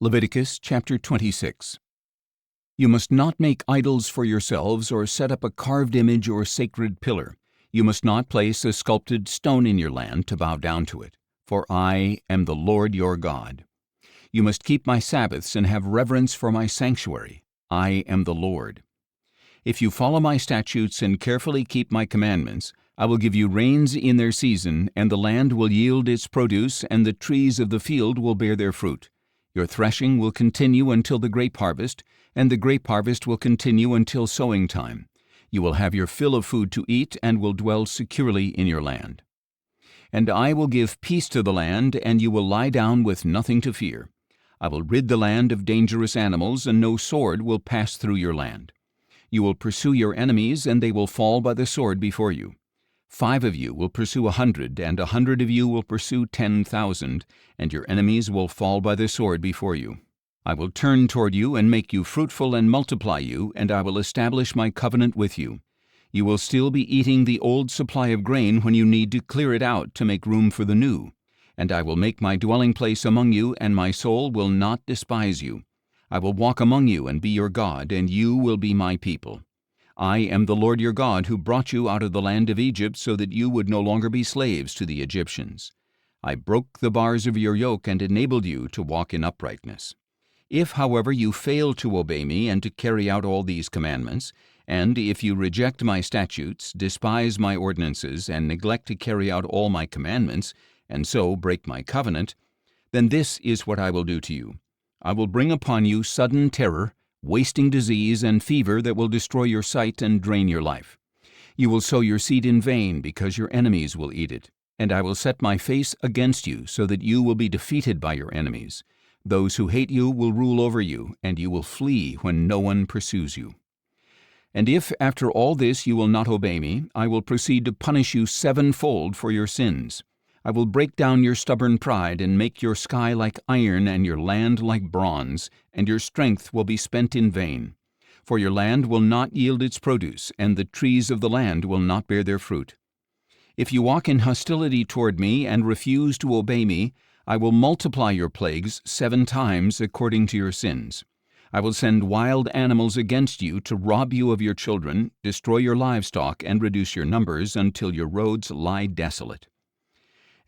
Leviticus chapter 26. You must not make idols for yourselves or set up a carved image or sacred pillar. You must not place a sculpted stone in your land to bow down to it, for I am the Lord your God. You must keep my Sabbaths and have reverence for my sanctuary. I am the Lord. If you follow my statutes and carefully keep my commandments, I will give you rains in their season, and the land will yield its produce, and the trees of the field will bear their fruit. Your threshing will continue until the grape harvest, and the grape harvest will continue until sowing time. You will have your fill of food to eat and will dwell securely in your land. And I will give peace to the land, and you will lie down with nothing to fear. I will rid the land of dangerous animals, and no sword will pass through your land. You will pursue your enemies, and they will fall by the sword before you. 5 of you will pursue 100, and 100 of you will pursue 10,000, and your enemies will fall by the sword before you. I will turn toward you and make you fruitful and multiply you, and I will establish my covenant with you. You will still be eating the old supply of grain when you need to clear it out to make room for the new. And I will make my dwelling place among you, and my soul will not despise you. I will walk among you and be your God, and you will be my people. I am the Lord your God who brought you out of the land of Egypt so that you would no longer be slaves to the Egyptians. I broke the bars of your yoke and enabled you to walk in uprightness. If, however, you fail to obey me and to carry out all these commandments, and if you reject my statutes, despise my ordinances, and neglect to carry out all my commandments, and so break my covenant, then this is what I will do to you. I will bring upon you sudden terror, wasting disease, and fever that will destroy your sight and drain your life. You will sow your seed in vain because your enemies will eat it. And I will set my face against you so that you will be defeated by your enemies. Those who hate you will rule over you, and you will flee when no one pursues you. And if after all this you will not obey me, I will proceed to punish you 7-fold for your sins. I will break down your stubborn pride and make your sky like iron and your land like bronze, and your strength will be spent in vain. For your land will not yield its produce, and the trees of the land will not bear their fruit. If you walk in hostility toward me and refuse to obey me, I will multiply your plagues 7 times according to your sins. I will send wild animals against you to rob you of your children, destroy your livestock, and reduce your numbers until your roads lie desolate.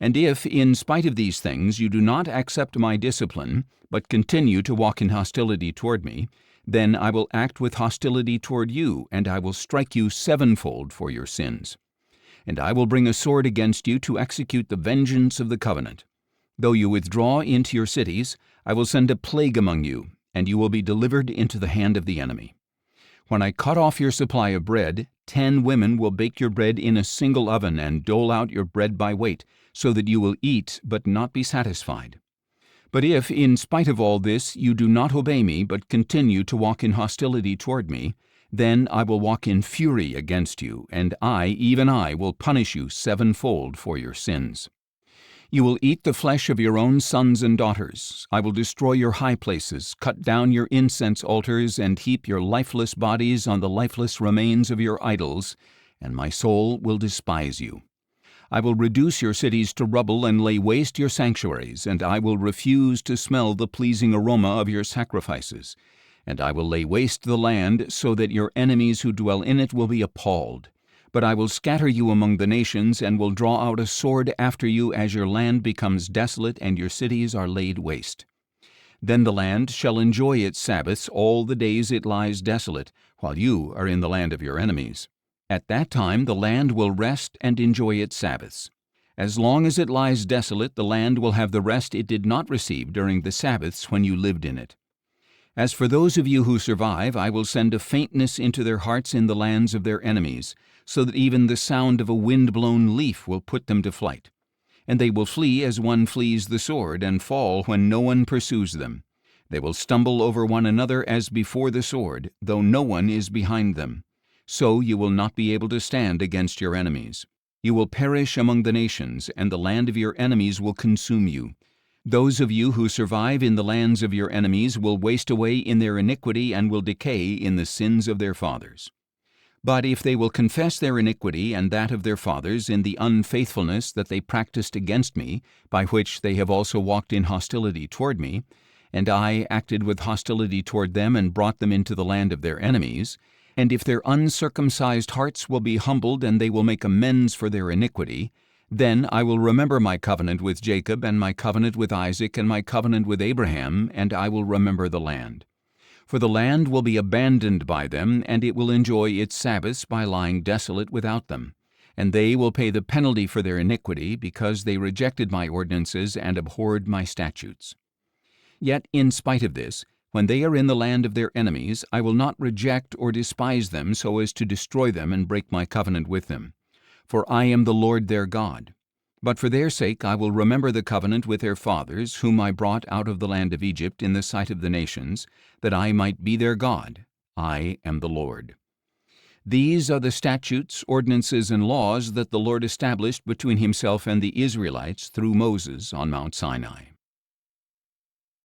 And if, in spite of these things, you do not accept my discipline, but continue to walk in hostility toward me, then I will act with hostility toward you, and I will strike you 7-fold for your sins. And I will bring a sword against you to execute the vengeance of the covenant. Though you withdraw into your cities, I will send a plague among you, and you will be delivered into the hand of the enemy. When I cut off your supply of bread, 10 women will bake your bread in a single oven and dole out your bread by weight, so that you will eat but not be satisfied. But if, in spite of all this, you do not obey me but continue to walk in hostility toward me, then I will walk in fury against you, and I, even I, will punish you 7-fold for your sins. You will eat the flesh of your own sons and daughters. I will destroy your high places, cut down your incense altars, and heap your lifeless bodies on the lifeless remains of your idols, and my soul will despise you. I will reduce your cities to rubble and lay waste your sanctuaries, and I will refuse to smell the pleasing aroma of your sacrifices. And I will lay waste the land so that your enemies who dwell in it will be appalled. But I will scatter you among the nations and will draw out a sword after you as your land becomes desolate and your cities are laid waste. Then the land shall enjoy its Sabbaths all the days it lies desolate, while you are in the land of your enemies. At that time the land will rest and enjoy its Sabbaths. As long as it lies desolate, the land will have the rest it did not receive during the Sabbaths when you lived in it. As for those of you who survive, I will send a faintness into their hearts in the lands of their enemies, so that even the sound of a wind-blown leaf will put them to flight. And they will flee as one flees the sword, and fall when no one pursues them. They will stumble over one another as before the sword, though no one is behind them. So you will not be able to stand against your enemies. You will perish among the nations, and the land of your enemies will consume you. Those of you who survive in the lands of your enemies will waste away in their iniquity and will decay in the sins of their fathers. But if they will confess their iniquity and that of their fathers in the unfaithfulness that they practiced against me, by which they have also walked in hostility toward me, and I acted with hostility toward them and brought them into the land of their enemies, and if their uncircumcised hearts will be humbled and they will make amends for their iniquity, then I will remember my covenant with Jacob and my covenant with Isaac and my covenant with Abraham, and I will remember the land. For the land will be abandoned by them, and it will enjoy its Sabbaths by lying desolate without them. And they will pay the penalty for their iniquity, because they rejected my ordinances and abhorred my statutes. Yet in spite of this, when they are in the land of their enemies, I will not reject or despise them so as to destroy them and break my covenant with them. For I am the Lord their God. But for their sake I will remember the covenant with their fathers, whom I brought out of the land of Egypt in the sight of the nations, that I might be their God. I am the Lord. These are the statutes, ordinances, and laws that the Lord established between himself and the Israelites through Moses on Mount Sinai.